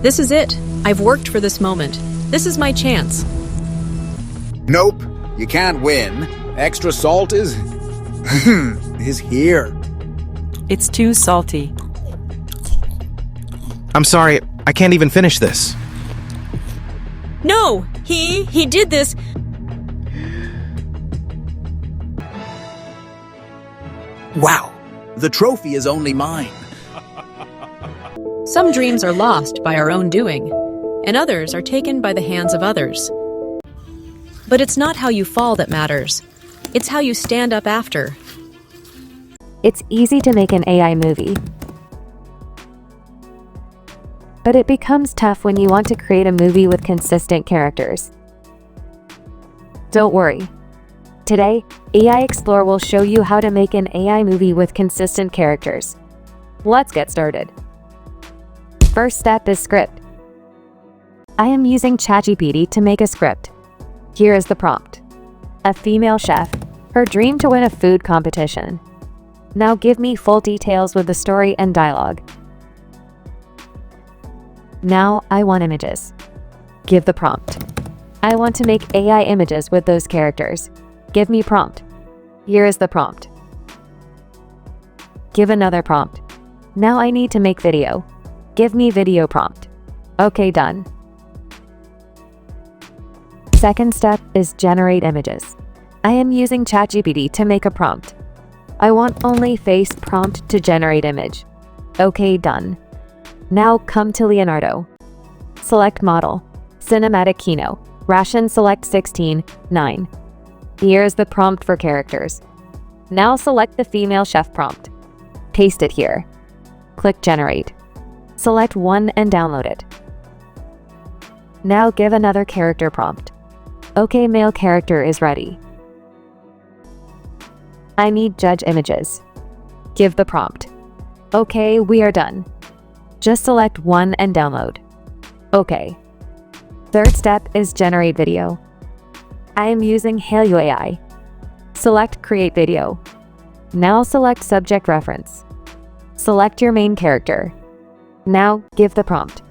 This is it. I've worked for this moment. This is my chance. Nope, you can't win. Extra salt is here. It's too salty. I'm sorry, I can't even finish this. No, he did this. Wow, the trophy is only mine. Some dreams are lost by our own doing, and others are taken by the hands of others. But it's not how you fall that matters. It's how you stand up after. It's easy to make an AI movie, but it becomes tough when you want to create a movie with consistent characters. Don't worry. Today, AI Explore will show you how to make an AI movie with consistent characters. Let's get started. First step is script. I am using ChatGPT to make a script. Here is the prompt. A female chef, her dream to win a food competition. Now give me full details with the story and dialogue. Now I want images. Give the prompt. I want to make AI images with those characters. Give me prompt. Here is the prompt. Give another prompt. Now I need to make video. Give me video prompt. Okay, done. Second step is generate images. I am using ChatGPT to make a prompt. I want only face prompt to generate image. Okay, done. Now come to Leonardo. Select model, cinematic keynote, ration select 16, 9. Here's the prompt for characters. Now select the female chef prompt. Paste it here. Click generate. Select one and download it. Now give another character prompt. Okay, male character is ready. I need judge images. Give the prompt. Okay, we are done. Just select one and download. Okay. Third step is generate video. I am using Hailuo AI. Select create video. Now select subject reference. Select your main character. Now give the prompt.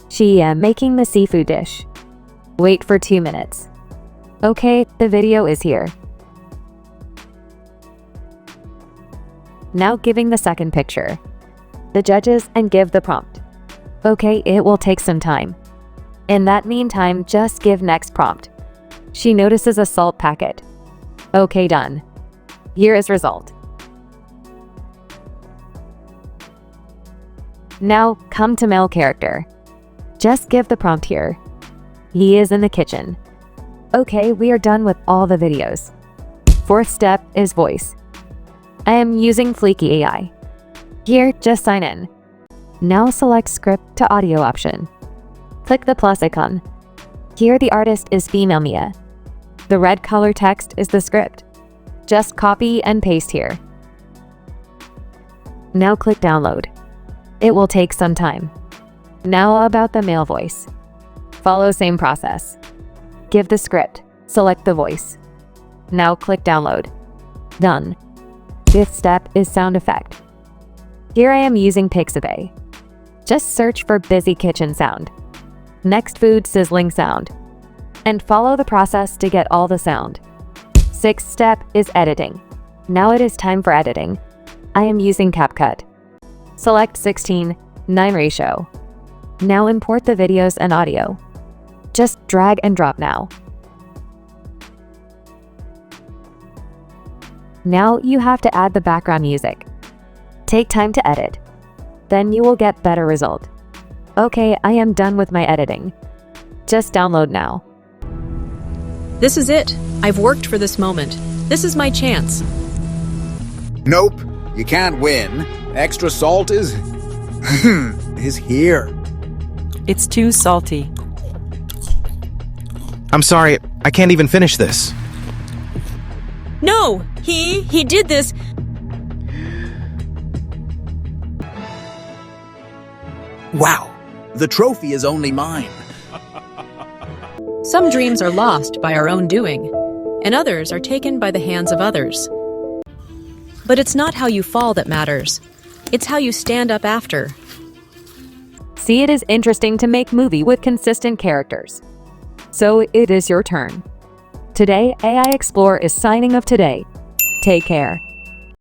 She am making the seafood dish. Wait for 2 minutes. Okay, the video is here. Now giving the second picture. The judges and give the prompt. Okay, it will take some time. In that meantime, just give next prompt. She notices a salt packet. Okay, done. Here is result. Now come to male character. Just give the prompt here. He is in the kitchen. Okay, we are done with all the videos. Fourth step is voice. I am using Fliki AI. Here, just sign in. Now select script to audio option. Click the plus icon. Here the artist is female Mia. The red color text is the script. Just copy and paste here. Now click download. It will take some time. Now about the male voice. Follow same process. Give the script, select the voice. Now click download. Done. Fifth step is sound effect. Here I am using Pixabay. Just search for busy kitchen sound. Next food sizzling sound. And follow the process to get all the sound. Sixth step is editing. Now it is time for editing. I am using CapCut. Select 16:9 ratio. Now import the videos and audio. Just drag and drop now. Now you have to add the background music. Take time to edit. Then you will get better result. Okay, I am done with my editing. Just download now. This is it. I've worked for this moment. This is my chance. Nope, you can't win. Extra salt is here. It's too salty. I'm sorry, I can't even finish this. No, he did this. Wow, the trophy is only mine. Some dreams are lost by our own doing, and others are taken by the hands of others. But it's not how you fall that matters. It's how you stand up after. see it is interesting to make movie with consistent characters. So it is your turn. Today, AI Explore is signing off today. Take care.